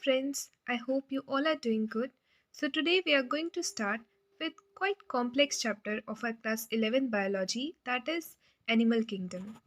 friends, I hope you all are doing good. So today we are going to start with quite complex chapter of our class 11 biology, that is animal kingdom.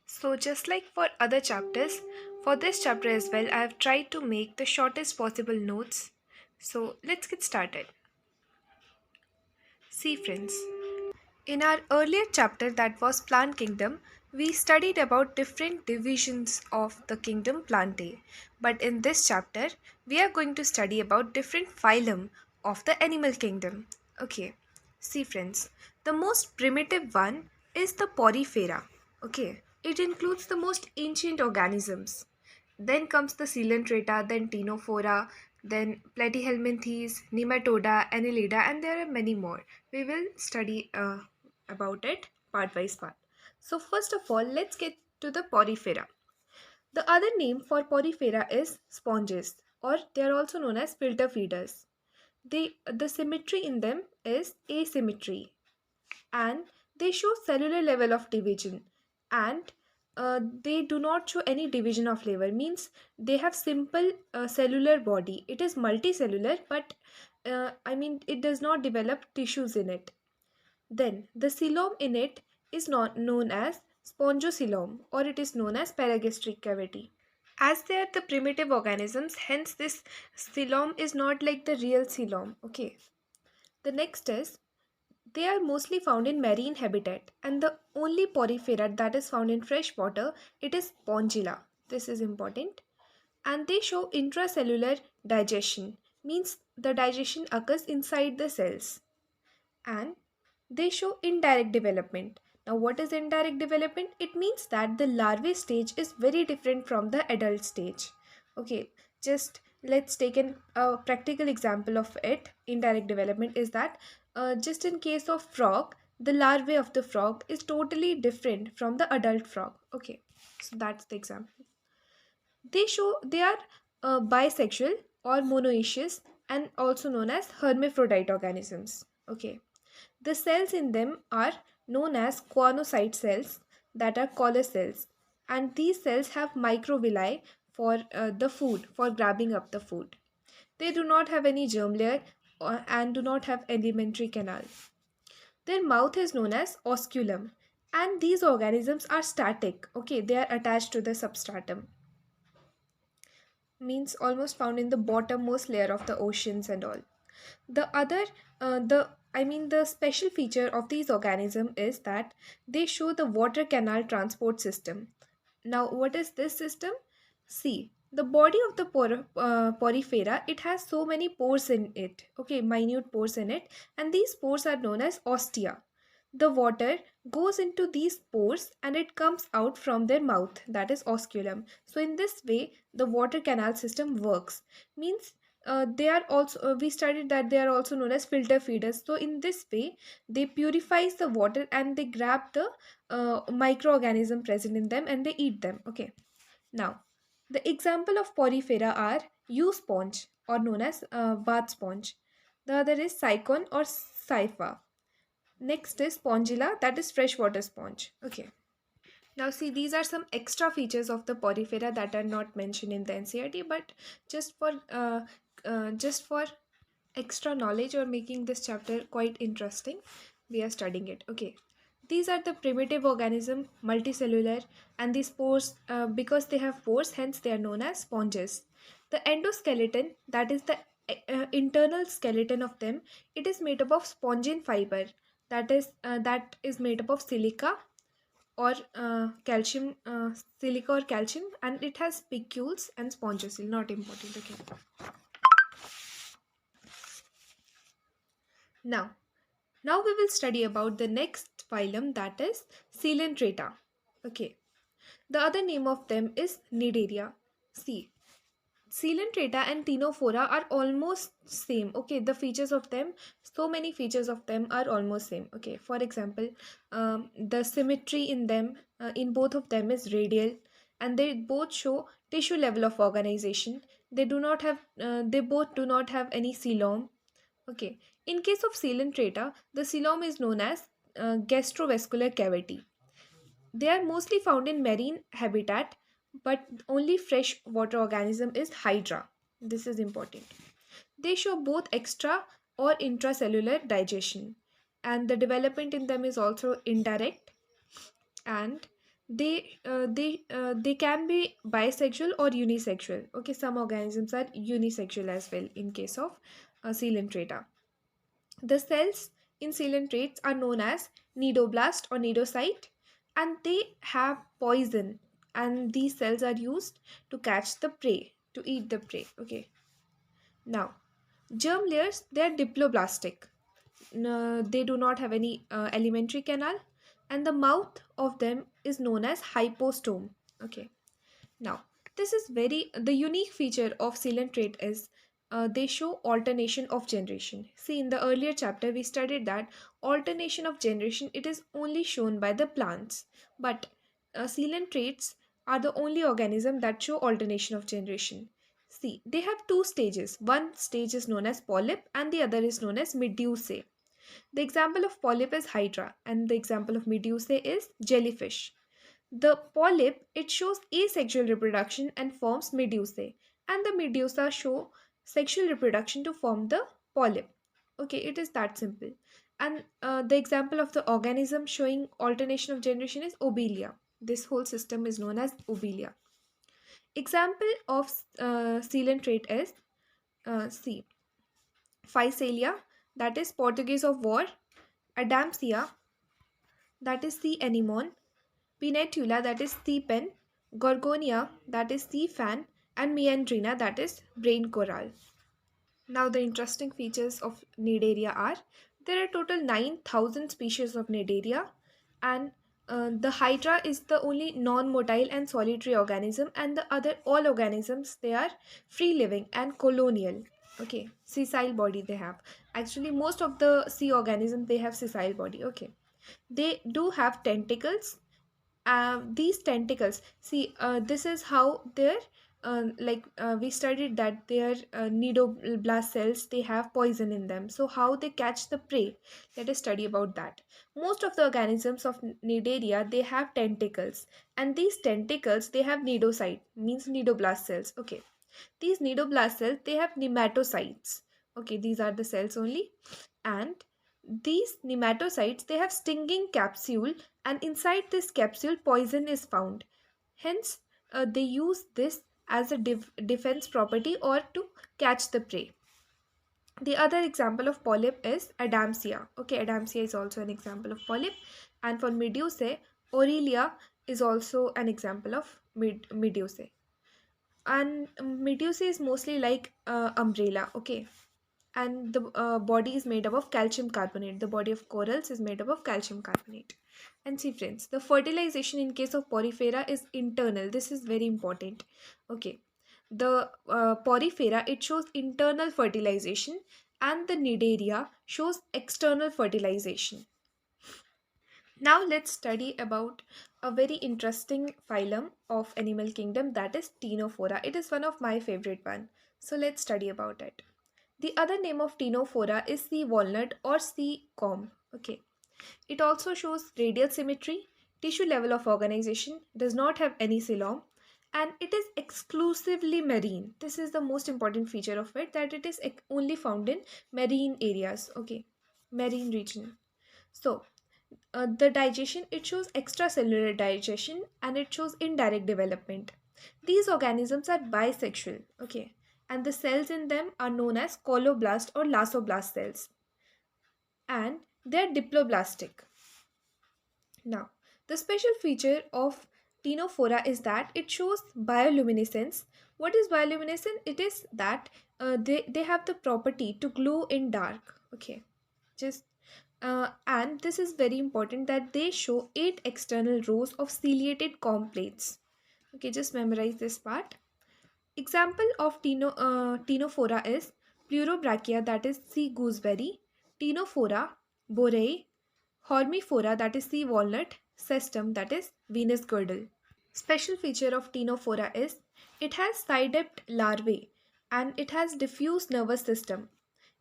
So just like for other chapters, for this chapter as well I have tried to make the shortest possible notes. So let's get started. See friends, in our earlier chapter that was plant kingdom, we studied about different divisions of the kingdom Plantae. But in this chapter, we are going to study about different phylum of the animal kingdom. Okay, see friends, the most primitive one is the polyphera. Okay, it includes the most ancient organisms. Then comes the coelenterata, then tinofora, then platyhelminthes, nematoda, anaelida, and there are many more. We will study about it part by part. So first of all, let's get to the porifera. The other name for porifera is sponges, or they are also known as filter feeders. The symmetry in them is asymmetry, and they show cellular level of division, and they do not show any division of labor, means they have simple cellular body. It is multicellular, but it does not develop tissues in it. Then the coelom in it is not known as spongocoelom, or it is known as paragastric cavity. As they are the primitive organisms, hence this coelom is not like the real coelom. Okay. The next is, they are mostly found in marine habitat, and the only porifera that is found in fresh water, it is Spongilla. This is important. And they show intracellular digestion, means the digestion occurs inside the cells. And they show indirect development. Now, what is indirect development? It means that the larvae stage is very different from the adult stage. Okay, just let's take a practical example of it. Indirect development is that just in case of frog, the larvae of the frog is totally different from the adult frog. Okay, so that's the example. They are bisexual or monoecious, and also known as hermaphrodite organisms. Okay, the cells in them are known as choanocyte cells, that are collar cells, and these cells have microvilli for the food, for grabbing up the food. They do not have any germ layer and do not have alimentary canal. Their mouth is known as osculum, and these organisms are static. Okay, they are attached to the substratum, means almost found in the bottommost layer of the oceans and all. The other, the special feature of these organisms is that they show the water canal transport system. Now, what is this system? See, the body of the porifera, it has so many pores in it, okay, minute pores in it, and these pores are known as ostia. The water goes into these pores and it comes out from their mouth, that is osculum. So in this way the water canal system works, means they are also we studied that they are also known as filter feeders. So in this way they purifies the water and they grab the microorganism present in them and they eat them. Okay, now the example of porifera are yew sponge, or known as bath sponge. The other is cycon or scypha. Next is spongilla, that is freshwater sponge. Okay. Now see, these are some extra features of the porifera that are not mentioned in the NCERT, but just for extra knowledge or making this chapter quite interesting, we are studying it. Okay. These are the primitive organism, multicellular, and these pores, because they have pores, hence they are known as sponges. The endoskeleton, that is the internal skeleton of them, it is made up of spongin fiber, that is made up of silica or calcium, silica or calcium, and it has spicules and spongocyl. Not important. Okay. Now, now we will study about the next phylum, that is coelenterata. Okay. The other name of them is Cnidaria. See, coelenterata and tinofora are almost same. Okay, the features of them, so many features of them are almost same. Okay, for example, the symmetry in them, in both of them is radial, and they both show tissue level of organization. They both do not have any coelom. Okay, in case of coelenterata, the coelom is known as gastrovascular cavity. They are mostly found in marine habitat, but only fresh water organism is hydra. This is important. They show both extra or intracellular digestion, and the development in them is also indirect, and they can be bisexual or unisexual. Okay, some organisms are unisexual as well in case of coelenterata. The cells in coelentrates are known as nidoblast or nidocyte, and they have poison, and these cells are used to catch the prey, to eat the prey. Okay, now germ layers, they are diploblastic. No, they do not have any alimentary canal, and the mouth of them is known as hypostome. Okay, now this is very the unique feature of coelenterate is they show alternation of generation. See, in the earlier chapter we studied that alternation of generation, it is only shown by the plants, but coelentrates are the only organism that show alternation of generation. See, they have two stages. One stage is known as polyp and the other is known as medusae. The example of polyp is hydra and the example of medusae is jellyfish. The polyp, it shows asexual reproduction and forms medusae, and the medusa show sexual reproduction to form the polyp. Okay, it is that simple. And the example of the organism showing alternation of generation is obelia. This whole system is known as obelia. Example of coelenterate is C. Physalia, that is Portuguese of war; Adamsia, that is C. anemone; Pinetula, that is sea pen; Gorgonia, that is sea fan; and Meandrina, that is brain coral. Now, the interesting features of Cnidaria are there are total 9,000 species of Cnidaria, and the Hydra is the only non-motile and solitary organism, and the other all organisms, they are free living and colonial. Okay, sessile body they have. Actually, most of the sea organisms, they have sessile body. Okay, they do have tentacles. These tentacles, see, this is how their we studied that their nidoblast cells, they have poison in them. So how they catch the prey, let us study about that. Most of the organisms of Cnidaria, they have tentacles, and these tentacles, they have nidocyte, means nidoblast cells. Okay, these nidoblast cells, they have nematocytes. Okay, these are the cells only, and these nematocytes, they have stinging capsule, and inside this capsule poison is found. Hence, they use this as a defense property or to catch the prey. The other example of polyp is Adamsia. Okay, Adamsia is also an example of polyp, and for medusae, Aurelia is also an example of medusae. And medusae is mostly like umbrella. Okay, and the body is made up of calcium carbonate. The body of corals is made up of calcium carbonate. And see friends, the fertilization in case of polyphera is internal. This is very important. Okay, the polyphera, it shows internal fertilization, and the Cnidaria shows external fertilization. Now let's study about a very interesting phylum of animal kingdom, that is tinofora. It is one of my favorite one. So let's study about it. The other name of tinofora is sea walnut or sea comb. Okay. It also shows radial symmetry, tissue level of organization, does not have any coelom, and it is exclusively marine. This is the most important feature of it, that it is only found in marine areas. Okay, marine region. So the digestion, it shows extracellular digestion and it shows indirect development. These organisms are bisexual. Okay, and the cells in them are known as coloblast or lassoblast cells, and they are diploblastic. Now, the special feature of tinofora is that it shows bioluminescence. What is bioluminescence? It is that they have the property to glow in dark. Okay, just and this is very important that they show 8 external rows of ciliated comb plates. Okay, just memorize this part. Example of tinofora is pleurobrachia, that is sea gooseberry; tinofora, borei; hormifora, that is sea walnut; cestum, that is Venus girdle. Special feature of tinofora is it has side-dipped larvae and it has diffuse nervous system.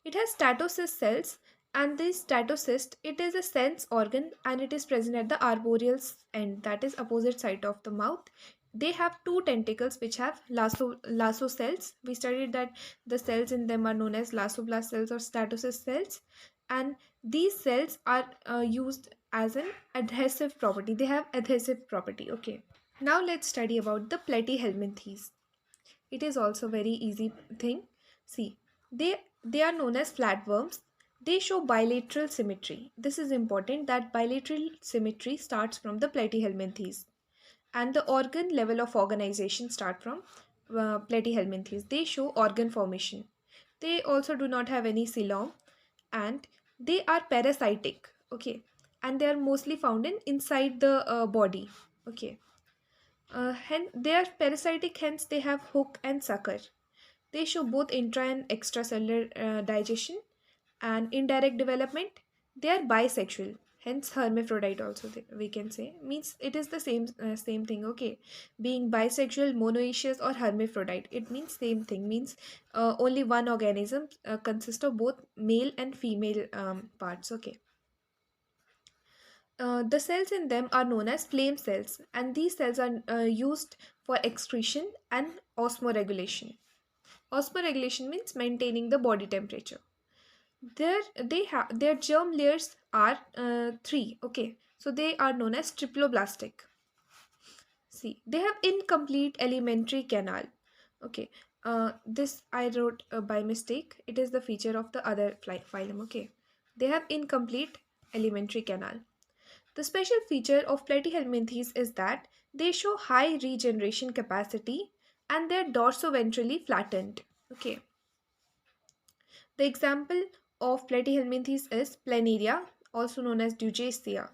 It has statocyst cells, and this statocyst, it is a sense organ and it is present at the arboreal end, that is opposite side of the mouth. They have two tentacles which have lasso cells. We studied that the cells in them are known as lassoblast cells or statocyst cells, and these cells are used as an adhesive property. They have adhesive property. Okay. Now let's study about the platyhelminthes. It is also very easy thing. See, they are known as flatworms. They show bilateral symmetry. This is important that bilateral symmetry starts from the platyhelminthes, and the organ level of organization start from platyhelminthes. They show organ formation. They also do not have any coelom, and they are parasitic. Okay, and they are mostly found in inside the body. Okay, hence they are parasitic. Hence they have hook and sucker. They show both intra and extracellular digestion and indirect development. They are bisexual, hence hermaphrodite also we can say. Means it is the same thing, okay? Being bisexual, monoecious or hermaphrodite, it means same thing. Means only one organism consists of both male and female parts, okay? The cells in them are known as flame cells, and these cells are used for excretion and osmoregulation. Osmoregulation means maintaining the body temperature. Their germ layers are three. Okay, so they are known as triploblastic. See, they have incomplete alimentary canal. Okay, this I wrote by mistake. It is the feature of the other phylum. Okay, they have incomplete alimentary canal. The special feature of platyhelminthes is that they show high regeneration capacity and they are dorsoventrally flattened. Okay. The example of platyhelminthes is planaria, also known as Dujacia.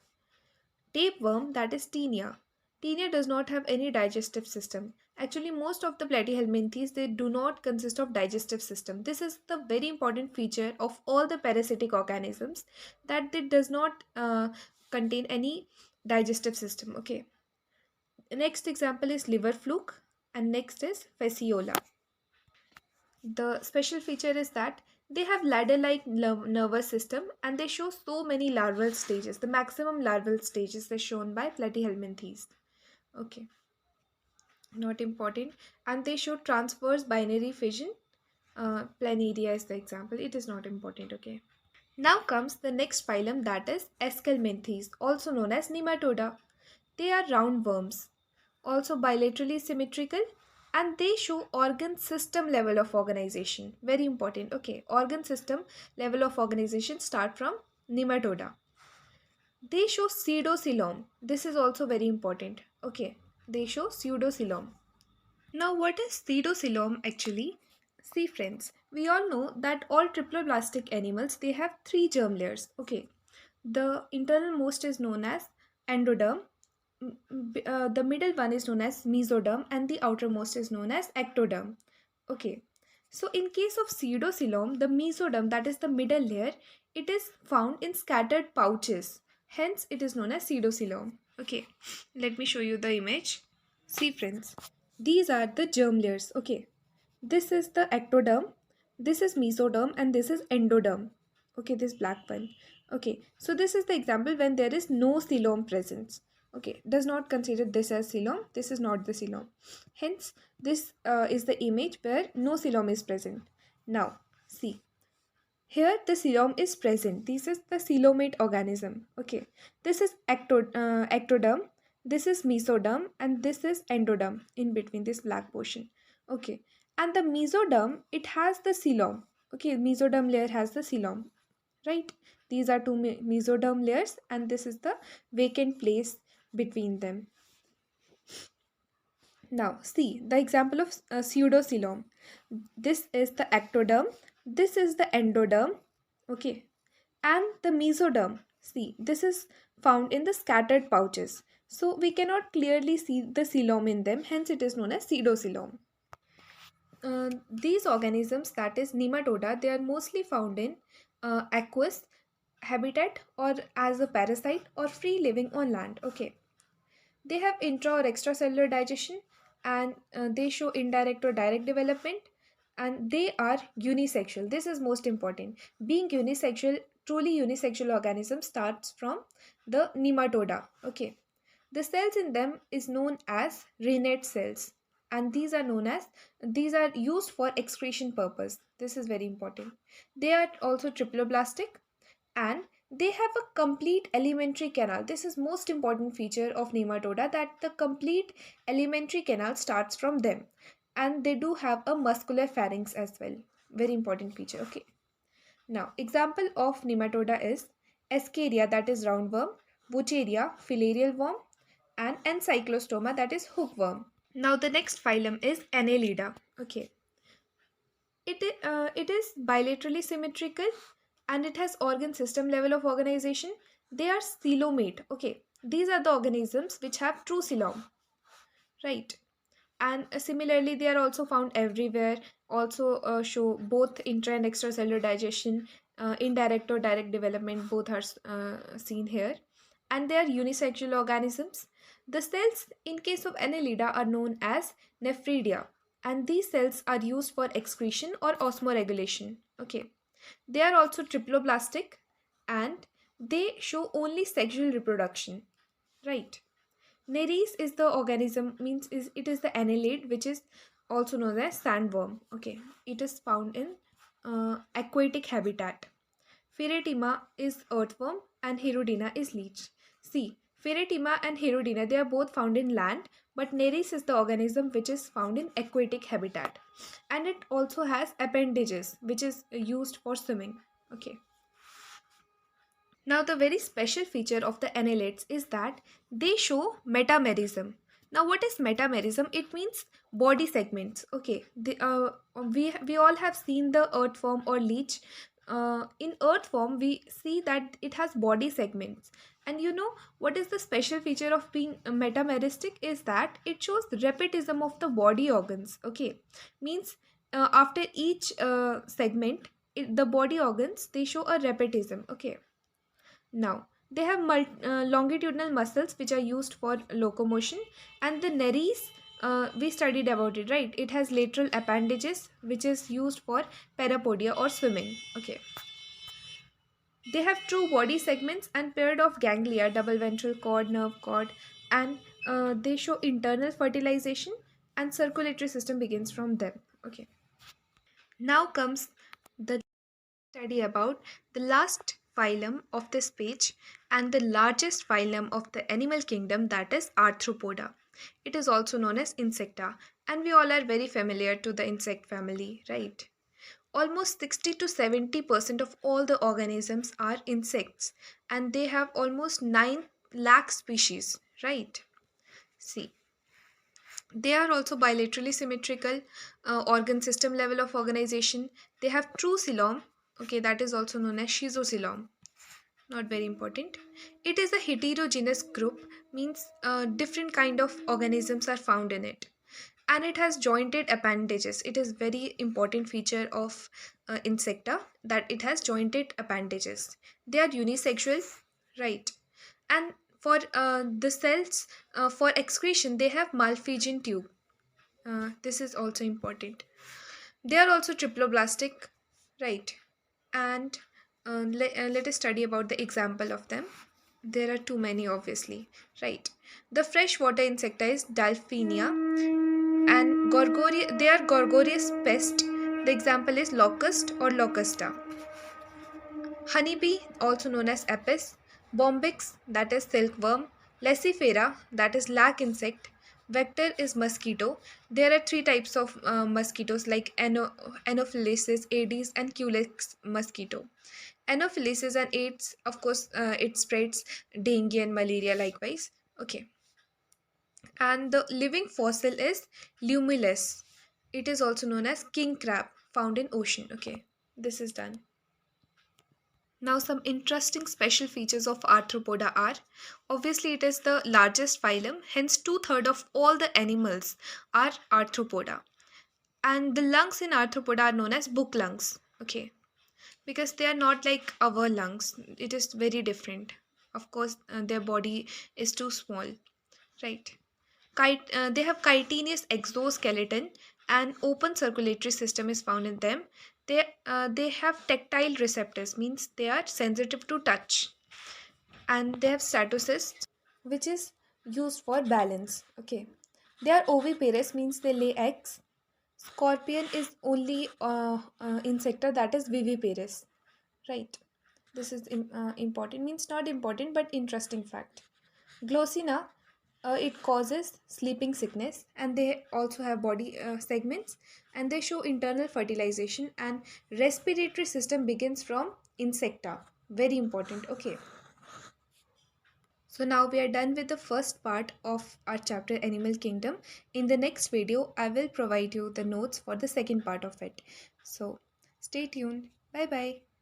Tapeworm, that is Taenia. Taenia does not have any digestive system. Actually, most of the platyhelminthes, they do not consist of digestive system. This is the very important feature of all the parasitic organisms, that it does not contain any digestive system. Okay. The next example is liver fluke, and next is fasciola. The special feature is that they have ladder-like nervous system and they show so many larval stages. The maximum larval stages are shown by platyhelminthes. Okay, not important. And they show transverse binary fission. Planaria is the example. It is not important. Okay. Now comes the next phylum, that is Esculminthes, also known as nematoda. They are round worms, also bilaterally symmetrical, and they show organ system level of organization. Very important. Okay, organ system level of organization start from nematoda. They show pseudocoelom. This is also very important. Okay, they show pseudocoelom. Now, what is pseudocoelom actually? See friends, we all know that all triploblastic animals, they have three germ layers. Okay, the internal most is known as endoderm, the middle one is known as mesoderm, and the outermost is known as ectoderm. Okay, so in case of pseudocoelom, the mesoderm, that is the middle layer, it is found in scattered pouches. Hence, it is known as pseudocoelom. Okay, let me show you the image. See friends, these are the germ layers. Okay, this is the ectoderm, this is mesoderm, and this is endoderm. Okay, this black one. Okay, so this is the example when there is no coelom presence. Okay, does not consider this as coelom. This is not the coelom. Hence, this is the image where no coelom is present. Now, see. Here the coelom is present. This is the coelomate organism. Okay. This is ectoderm. This is mesoderm and this is endoderm in between this black portion. Okay. And the mesoderm, it has the coelom. Okay. Mesoderm layer has the coelom. Right. These are two mesoderm layers and this is the vacant place between them. Now, see the example of pseudocoelom. This is the ectoderm. This is the endoderm. Okay. And the mesoderm. See, this is found in the scattered pouches. So, we cannot clearly see the coelom in them. Hence, it is known as pseudocoelom. These organisms, that is nematoda, they are mostly found in aqueous habitat or as a parasite or free living on land. Okay. They have intra or extracellular digestion and they show indirect or direct development and they are unisexual. This is most important. Being unisexual, truly unisexual organism starts from the nematoda. Okay. The cells in them is known as renate cells, and these are used for excretion purpose. This is very important. They are also triploblastic, and they have a complete alimentary canal. This is most important feature of nematoda, that the complete alimentary canal starts from them, and they do have a muscular pharynx as well. Very important feature. Okay. Now, example of nematoda is Escherichia, that is roundworm, Bucheria, filarial worm, and Encyclostoma, that is hookworm. Now, the next phylum is Anaelida. Okay, it is bilaterally symmetrical, and it has organ system level of organization. They are coelomate. Okay, these are the organisms which have true coelom, right? And similarly, they are also found everywhere. Also show both intra and extracellular digestion, indirect or direct development, both are seen here. And they are unisexual organisms. The cells in case of Annelida are known as nephridia, and these cells are used for excretion or osmoregulation. Okay, they are also triploblastic, and they show only sexual reproduction, right? Nereis is the organism, means is it is the annelid, which is also known as sandworm. Okay, it is found in aquatic habitat. Ferretima is earthworm and Hirudina is leech. See, Ferretima and Hirudina, they are both found in land, but Nereis is the organism which is found in aquatic habitat, and it also has appendages which is used for swimming. Okay. Now, the very special feature of the annelids is that they show metamerism. Now, what is metamerism? It means body segments. Okay, we all have seen the earthworm or leech. In earthworm, we see that it has body segments. And you know what is the special feature of being metameristic is that it shows repetism of the body organs. Okay, means after each segment, the body organs they show a repetism. Okay. Now, they have longitudinal muscles which are used for locomotion, and the nares, we studied about it, right? It has lateral appendages which is used for parapodia or swimming. Okay. They have true body segments and paired of ganglia, double ventral cord, nerve cord, and they show internal fertilization, and circulatory system begins from them. Okay. Now comes the study about the last phylum of this page and the largest phylum of the animal kingdom, that is arthropoda. It is also known as insecta, and we all are very familiar to the insect family, right? Almost 60 to 70% of all the organisms are insects, and they have almost 9 lakh species, right? See, they are also bilaterally symmetrical, organ system level of organization. They have true coelom, okay, that is also known as schizocoelom. Not very important. It is a heterogeneous group, means different kind of organisms are found in it. And it has jointed appendages. It is very important feature of insecta that it has jointed appendages. They are unisexual, right? And for the cells, for excretion, they have Malpighian tube. This is also important. They are also triploblastic, right? And let us study about the example of them. There are too many, obviously, right? The freshwater insecta is Delphinia, and they are Gorgorius pest. The example is locust or locusta. Honeybee, also known as apis, bombyx, that is silkworm, lacifera, that is lac insect, vector is mosquito. There are three types of mosquitoes like Anopheles, Aedes, and Culex mosquito. Anopheles and Aedes, of course, it spreads dengue and malaria likewise. Okay. And the living fossil is Lumulus. It is also known as king crab, found in ocean. Okay, this is done. Now, some interesting special features of arthropoda are, obviously it is the largest phylum, hence two-thirds of all the animals are arthropoda. And the lungs in arthropoda are known as book lungs, okay, because they are not like our lungs. It is very different. Of course, their body is too small, right? They have chitinous exoskeleton, and open circulatory system is found in them. They have tactile receptors, means they are sensitive to touch, and they have statocysts, which is used for balance. Okay, they are oviparous, means they lay eggs. Scorpion is only insecta that is viviparous, right? This is important, means not important but interesting fact. Glossina, it causes sleeping sickness, and they also have body segments, and they show internal fertilization, and respiratory system begins from insecta. Very important. Okay. So now we are done with the first part of our chapter Animal Kingdom. In the next video, I will provide you the notes for the second part of it. So stay tuned. Bye bye.